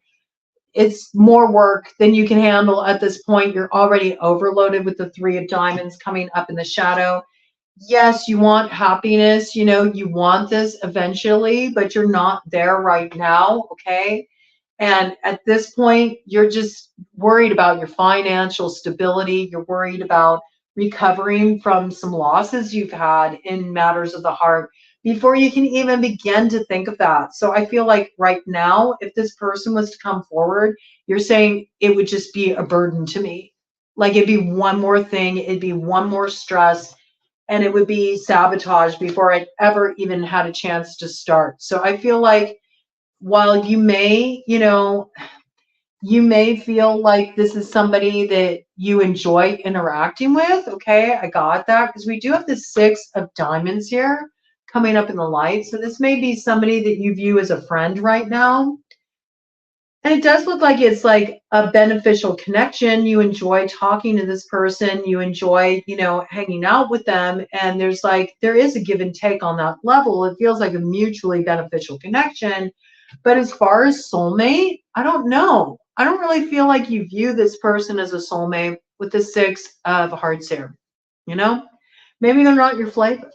It's more work than you can handle at this point. You're already overloaded with the 3 of diamonds coming up in the shadow. Yes, you want happiness, you know, you want this eventually, but you're not there right now, okay? And at this point, you're just worried about your financial stability. You're worried about recovering from some losses you've had in matters of the heart before you can even begin to think of that. So I feel like right now, if this person was to come forward, you're saying it would just be a burden to me. Like it'd be one more thing, it'd be one more stress, and it would be sabotage before I ever even had a chance to start. So I feel like while you may, you know, you may feel like this is somebody that you enjoy interacting with. Okay, I got that because we do have the 6 of diamonds here coming up in the light. So this may be somebody that you view as a friend right now. And it does look like it's like a beneficial connection. You enjoy talking to this person. You enjoy, you know, hanging out with them. And there is a give and take on that level. It feels like a mutually beneficial connection. But as far as soulmate, I don't know. I don't really feel like you view this person as a soulmate with the 6 of hearts here. You know, maybe they're not your flavor.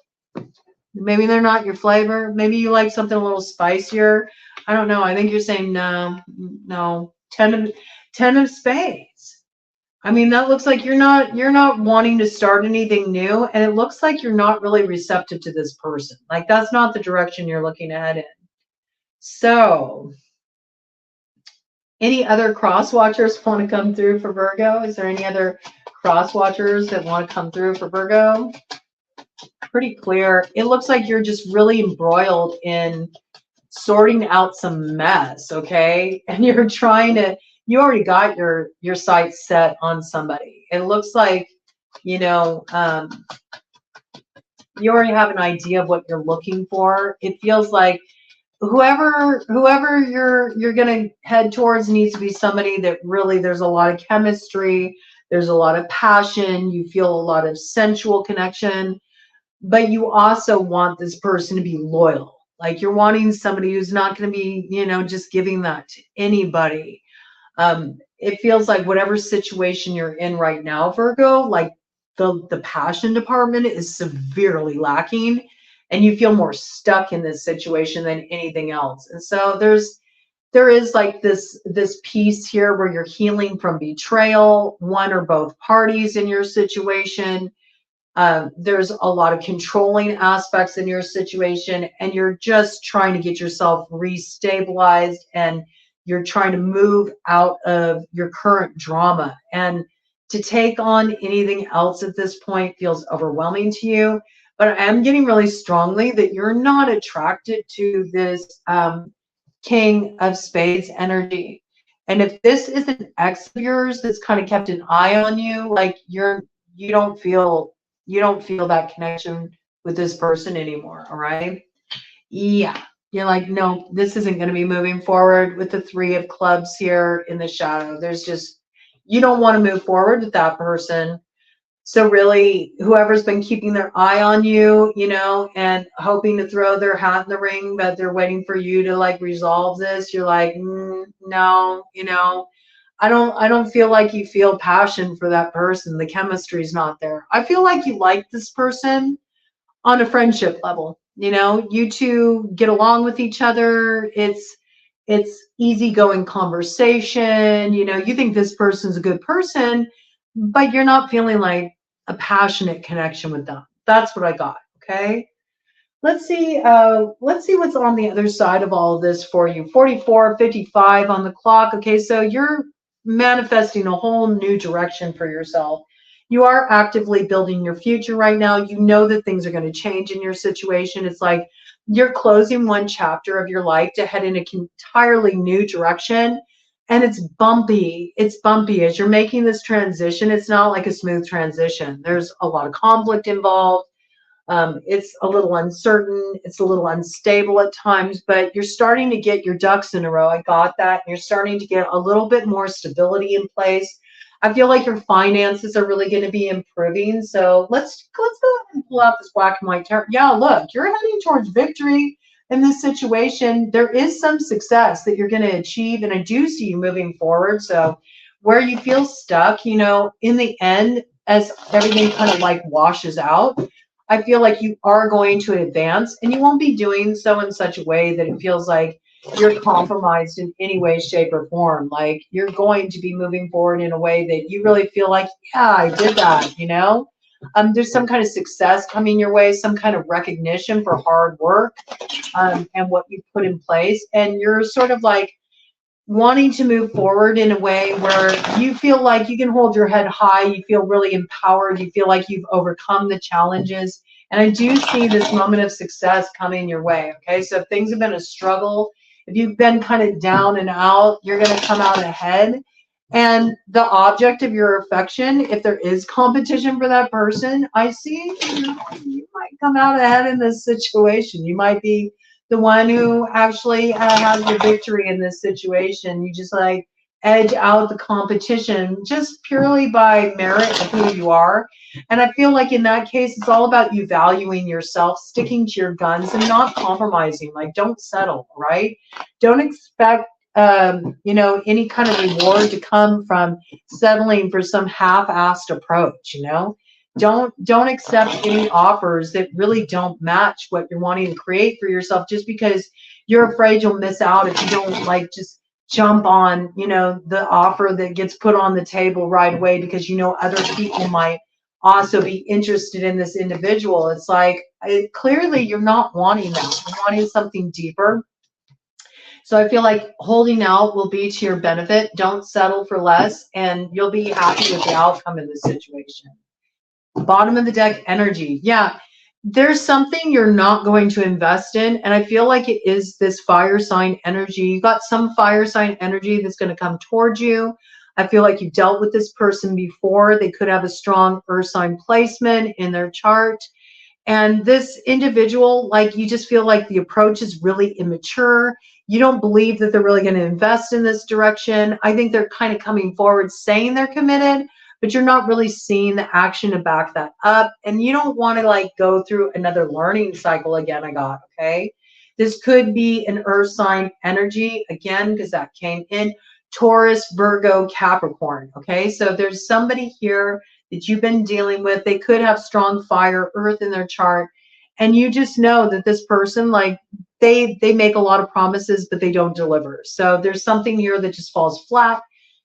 Maybe they're not your flavor. Maybe you like something a little spicier. I don't know. I think you're saying no. 10 of spades. I mean, that looks like you're not wanting to start anything new, and it looks like you're not really receptive to this person. Like that's not the direction you're looking to head in. So, any other cross watchers want to come through for Virgo? Is there any other cross watchers that want to come through for Virgo? Pretty clear. It looks like you're just really embroiled in sorting out some mess, okay? And you're trying to, you already got your sights set on somebody. It looks like, you know, you already have an idea of what you're looking for. It feels like whoever you're gonna head towards needs to be somebody that really there's a lot of chemistry, there's a lot of passion, you feel a lot of sensual connection, but you also want this person to be loyal. Like you're wanting somebody who's not going to be, you know, just giving that to anybody. It feels like whatever situation you're in right now, Virgo, like the passion department is severely lacking, and you feel more stuck in this situation than anything else. And so there is like this piece here where you're healing from betrayal, one or both parties in your situation. There's a lot of controlling aspects in your situation, and you're just trying to get yourself restabilized, and you're trying to move out of your current drama. And to take on anything else at this point feels overwhelming to you. But I am getting really strongly that you're not attracted to this King of Spades energy. And if this is an ex of yours that's kind of kept an eye on you, like you don't feel that connection with this person anymore, all right? Yeah, you're like, no, this isn't going to be moving forward with the 3 of clubs here in the shadow. There's just, you don't want to move forward with that person. So really, whoever's been keeping their eye on you, you know, and hoping to throw their hat in the ring, but they're waiting for you to like resolve this, you're like, no, you know, I don't feel like you feel passion for that person. The chemistry's not there. I feel like you like this person on a friendship level. You know, you two get along with each other. It's easygoing conversation. You know, you think this person's a good person, but you're not feeling like a passionate connection with them. That's what I got. Okay. Let's see what's on the other side of all of this for you. 44:55 on the clock. Okay, so you're manifesting a whole new direction for yourself. You are actively building your future right now. You know that things are going to change in your situation. It's like you're closing one chapter of your life to head in an entirely new direction. And it's bumpy. It's bumpy as you're making this transition. It's not like a smooth transition. There's a lot of conflict involved. It's a little uncertain. It's a little unstable at times, but you're starting to get your ducks in a row. I got that. You're starting to get a little bit more stability in place. I feel like your finances are really going to be improving. So let's go ahead and pull out this black and white tarot. Yeah, look, you're heading towards victory in this situation. There is some success that you're going to achieve, and I do see you moving forward. So where you feel stuck, you know, in the end, as everything kind of like washes out, I feel like you are going to advance, and you won't be doing so in such a way that it feels like you're compromised in any way, shape, or form. Like you're going to be moving forward in a way that you really feel like, yeah, I did that, you know? There's some kind of success coming your way, some kind of recognition for hard work and what you put in place. And you're sort of like wanting to move forward in a way where you feel like you can hold your head high, you feel really empowered, you feel like you've overcome the challenges. And I do see this moment of success coming your way. Okay, so if things have been a struggle, if you've been kind of down and out, you're going to come out ahead. And the object of your affection, if there is competition for that person, I see you might come out ahead in this situation. You might be the one who actually has the victory in this situation. You just like edge out the competition just purely by merit of who you are. And I feel like in that case, it's all about you valuing yourself, sticking to your guns and not compromising. Like, don't settle, right? Don't expect you know, any kind of reward to come from settling for some half-assed approach, you know? Don't accept any offers that really don't match what you're wanting to create for yourself just because you're afraid you'll miss out if you don't like just jump on, you know, the offer that gets put on the table right away because you know other people might also be interested in this individual. It's like clearly you're not wanting that. You're wanting something deeper. So I feel like holding out will be to your benefit. Don't settle for less, and you'll be happy with the outcome of this situation. Bottom of the deck energy. Yeah, there's something you're not going to invest in, and I feel like it is this fire sign energy. You got some fire sign energy that's going to come towards you. I feel like you've dealt with this person before. They could have a strong earth sign placement in their chart. And this individual, like, you just feel like the approach is really immature. You don't believe that they're really going to invest in this direction. I think they're kind of coming forward saying they're committed, but you're not really seeing the action to back that up. And you don't want to like go through another learning cycle again, okay? This could be an earth sign energy again, because that came in. Taurus, Virgo, Capricorn, okay? So there's somebody here that you've been dealing with. They could have strong fire, earth in their chart. And you just know that this person, like, they make a lot of promises, but they don't deliver. So there's something here that just falls flat.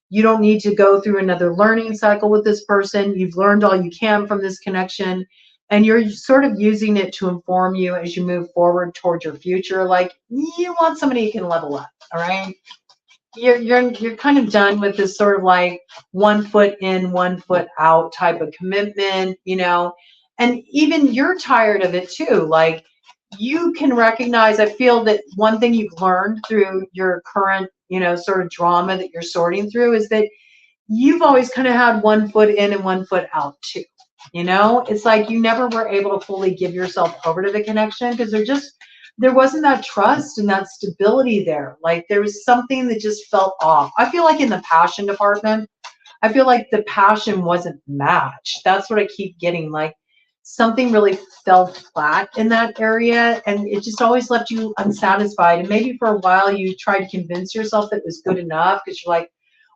You don't need to go through another learning cycle with this person. You've learned all you can from this connection, and you're sort of using it to inform you as you move forward towards your future. Like, you want somebody who can level up, all right? You're kind of done with this sort of like 1 foot in, 1 foot out type of commitment, you know, and even you're tired of it too. Like, you can recognize, I feel that one thing you've learned through your current, you know, sort of drama that you're sorting through is that you've always kind of had 1 foot in and 1 foot out too. You know, it's like you never were able to fully give yourself over to the connection because there wasn't that trust and that stability there. Like, there was something that just felt off. I feel like in the passion department, I feel like the passion wasn't matched. That's what I keep getting. Like, something really fell flat in that area, and it just always left you unsatisfied. And maybe for a while you tried to convince yourself that it was good enough because you're like,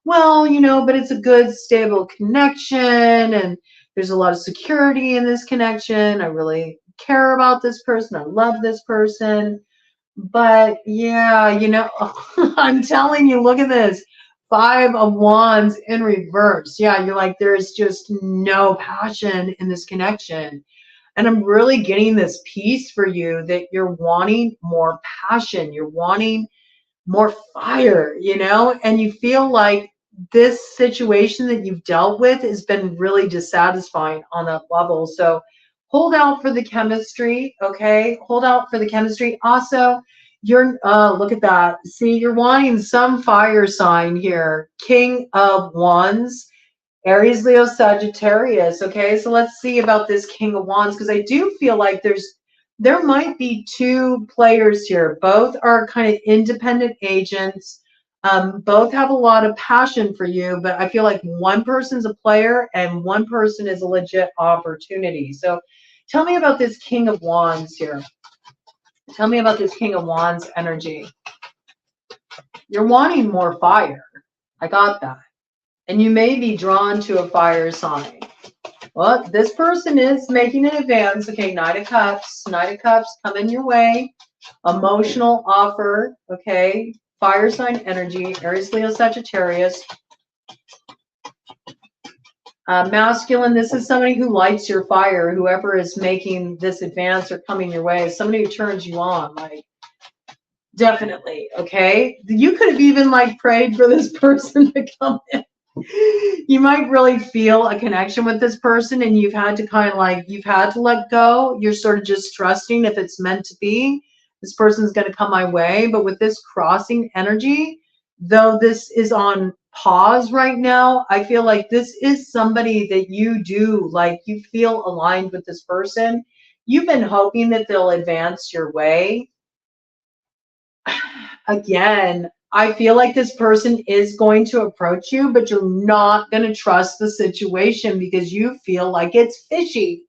well, you know, but it's a good, stable connection, and there's a lot of security in this connection. I really care about this person. I love this person. But yeah, you know, I'm telling you, look at this. 5 of Wands in reverse. Yeah, you're like, there's just no passion in this connection. And I'm really getting this piece for you that you're wanting more passion. You're wanting more fire, you know, and you feel like this situation that you've dealt with has been really dissatisfying on that level. So hold out for the chemistry, okay? Hold out for the chemistry. Also, you're, look at that. See, you're wanting some fire sign here. King of Wands. Aries, Leo, Sagittarius. Okay, so let's see about this King of Wands, because I do feel like there might be two players here. Both are kind of independent agents. Both have a lot of passion for you, but I feel like one person's a player and one person is a legit opportunity. So tell me about this King of Wands here. Tell me about this King of Wands energy. You're wanting more fire. I got that. And you may be drawn to a fire sign. Well, this person is making an advance. Okay, Knight of Cups. Knight of Cups coming your way. Emotional offer. Okay, fire sign energy. Aries, Leo, Sagittarius. Masculine, this is somebody who lights your fire. Whoever is making this advance or coming your way. Somebody who turns you on. Like, definitely. Okay, you could have even like prayed for this person to come in. You might really feel a connection with this person, and you've had to kind of like, you've had to let go. You're sort of just trusting if it's meant to be. This person's going to come my way. But with this crossing energy, though this is on pause right now, I feel like this is somebody that you do, like you feel aligned with this person. You've been hoping that they'll advance your way. Again, I feel like this person is going to approach you, but you're not going to trust the situation because you feel like it's fishy.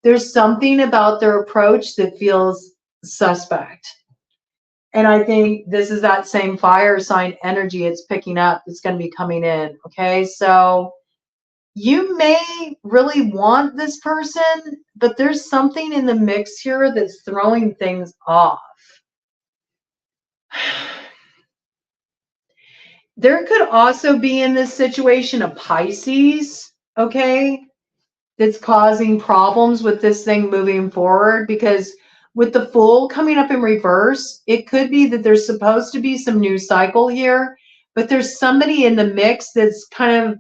There's something about their approach that feels suspect. And I think this is that same fire sign energy it's picking up that's going to be coming in. Okay, so you may really want this person, but there's something in the mix here that's throwing things off. There could also be in this situation a Pisces, okay, that's causing problems with this thing moving forward, because with the Fool coming up in reverse, it could be that there's supposed to be some new cycle here, but there's somebody in the mix that's kind of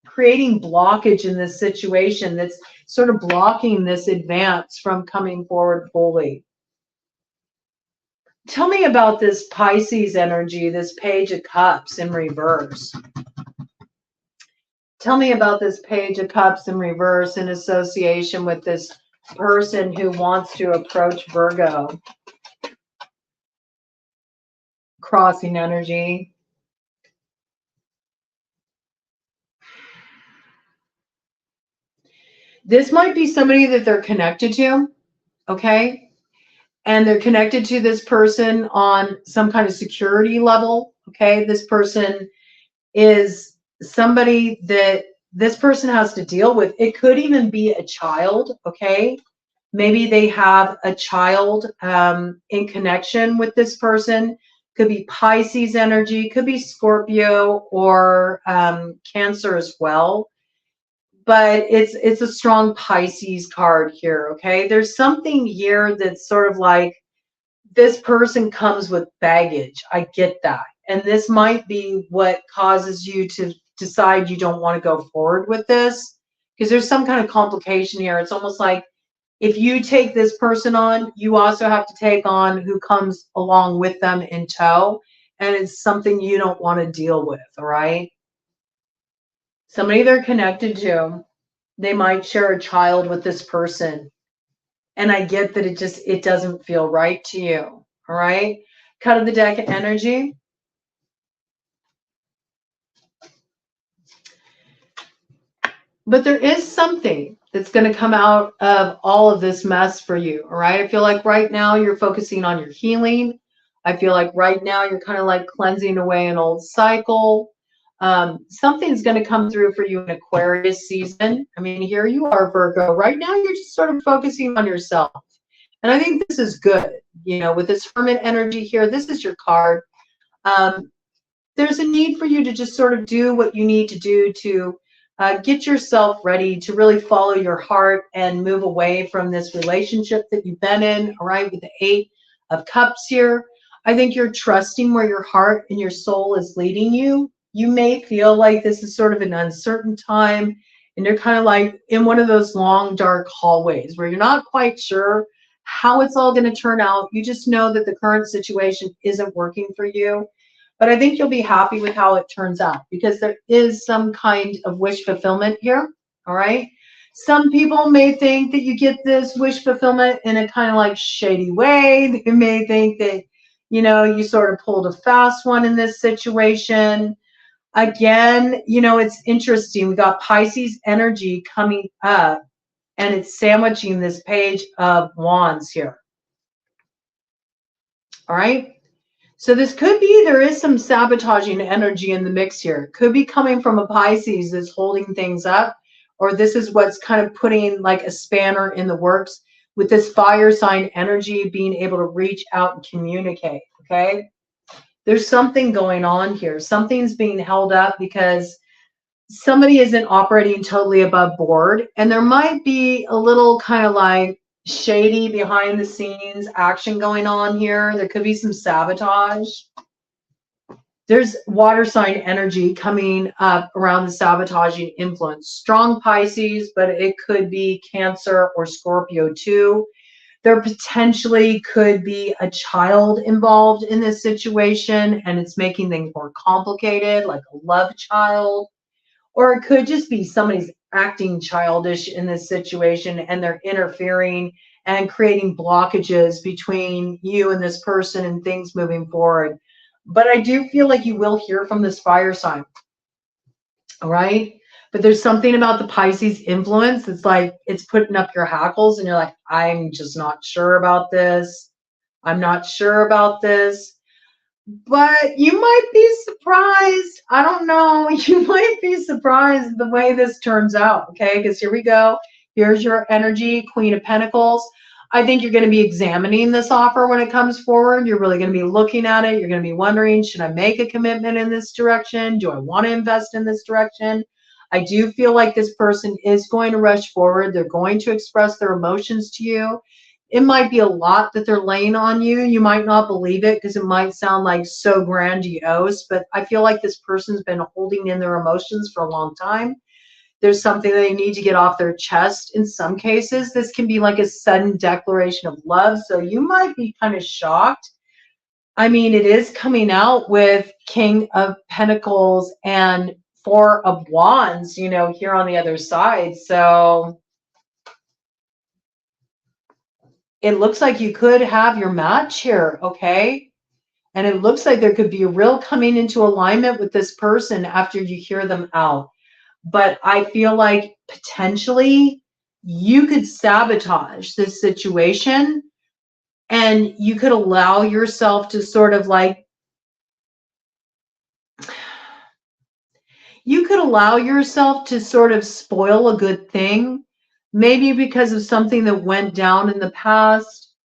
creating blockage in this situation, that's sort of blocking this advance from coming forward fully. Tell me about this Pisces energy, this Page of Cups in reverse. Tell me about this Page of Cups in reverse in association with this person who wants to approach Virgo. Crossing energy. This might be somebody that they're connected to, okay? And they're connected to this person on some kind of security level, okay? This person is somebody that this person has to deal with. It could even be a child, okay? Maybe they have a child in connection with this person. Could be Pisces energy, could be Scorpio or Cancer as well. But it's a strong Pisces card here, okay? There's something here that's sort of like, this person comes with baggage. I get that. And this might be what causes you to decide you don't want to go forward with this, because there's some kind of complication here. It's almost like if you take this person on, you also have to take on who comes along with them in tow. And it's something you don't want to deal with, all right? Somebody they're connected to, they might share a child with this person. And I get that it doesn't feel right to you, all right? Cut of the deck energy. But there is something that's going to come out of all of this mess for you, all right? I feel like right now you're focusing on your healing. I feel like right now you're kind of like cleansing away an old cycle. Something's going to come through for you in Aquarius season. I mean, here you are, Virgo. Right now you're just sort of focusing on yourself. And I think this is good. You know, with this Hermit energy here, this is your card. There's a need for you to just sort of do what you need to do to Get yourself ready to really follow your heart and move away from this relationship that you've been in, all right, with the 8 of Cups here. I think you're trusting where your heart and your soul is leading you. You may feel like this is sort of an uncertain time, and you're kind of like in one of those long, dark hallways where you're not quite sure how it's all going to turn out. You just know that the current situation isn't working for you. But I think you'll be happy with how it turns out because there is some kind of wish fulfillment here. All right. Some people may think that you get this wish fulfillment in a kind of like shady way. They may think that, you know, you sort of pulled a fast one in this situation. Again, you know, it's interesting. We got Pisces energy coming up and it's sandwiching this Page of Wands here. All right. So this could be, there is some sabotaging energy in the mix here. It could be coming from a Pisces that's holding things up, or this is what's kind of putting like a spanner in the works with this fire sign energy being able to reach out and communicate, okay? There's something going on here. Something's being held up because somebody isn't operating totally above board, and there might be a little kind of like shady behind the scenes action going on here. There could be some sabotage. There's water sign energy coming up around the sabotaging influence. Strong Pisces, but it could be Cancer or Scorpio too. There potentially could be a child involved in this situation, and it's making things more complicated, like a love child. Or it could just be somebody's acting childish in this situation and they're interfering and creating blockages between you and this person and things moving forward. But I do feel like you will hear from this fire sign. All right. But there's something about the Pisces influence. It's like it's putting up your hackles and you're like, I'm just not sure about this. I'm not sure about this. But you might be surprised. I don't know. You might be surprised the way this turns out. Okay. Because here we go. Here's your energy, Queen of Pentacles. I think you're going to be examining this offer when it comes forward. You're really going to be looking at it. You're going to be wondering, should I make a commitment in this direction? Do I want to invest in this direction? I do feel like this person is going to rush forward. They're going to express their emotions to you. It might be a lot that they're laying on you. You might not believe it because it might sound like so grandiose, but I feel like this person's been holding in their emotions for a long time. There's something they need to get off their chest. In some cases, this can be like a sudden declaration of love. So you might be kind of shocked. I mean, it is coming out with King of Pentacles and Four of Wands, you know, here on the other side. So it looks like you could have your match here, okay? And it looks like there could be a real coming into alignment with this person after you hear them out. But I feel like potentially you could sabotage this situation and you could allow yourself to sort of like, you could allow yourself to sort of spoil a good thing, maybe because of something that went down in the past,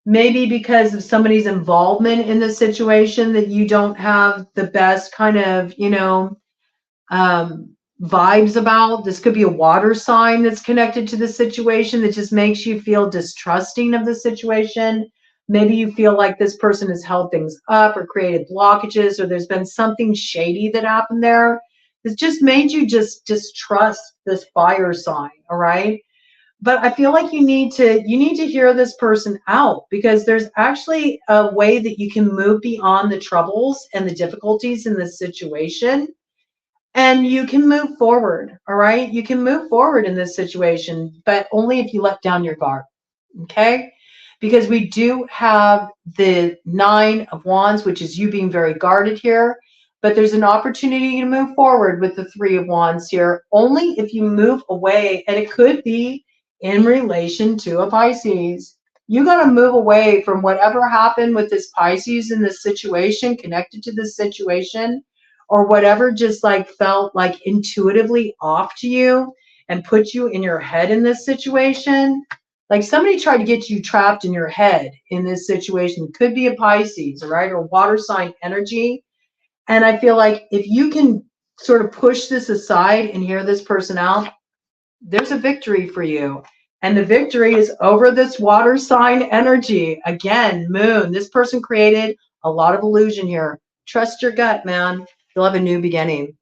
maybe because of somebody's involvement in the situation that you don't have the best kind of, you know, vibes about. This could be a water sign that's connected to the situation that just makes you feel distrusting of the situation. Maybe you feel like this person has held things up or created blockages, or there's been something shady that happened there. It's just made you just distrust this fire sign, all right? But I feel like you need to hear this person out, because there's actually a way that you can move beyond the troubles and the difficulties in this situation. And you can move forward, all right? You can move forward in this situation, but only if you let down your guard, okay? Because we do have the Nine of Wands, which is you being very guarded here, but there's an opportunity to move forward with the Three of Wands here, only if you move away, and it could be in relation to a Pisces. You got to move away from whatever happened with this Pisces in this situation, connected to this situation, or whatever just like felt like intuitively off to you and put you in your head in this situation. Like somebody tried to get you trapped in your head in this situation. It could be a Pisces, all right, or water sign energy. And I feel like if you can sort of push this aside and hear this person out, there's a victory for you. And the victory is over this water sign energy. Again, moon. This person created a lot of illusion here. Trust your gut, man. You'll have a new beginning.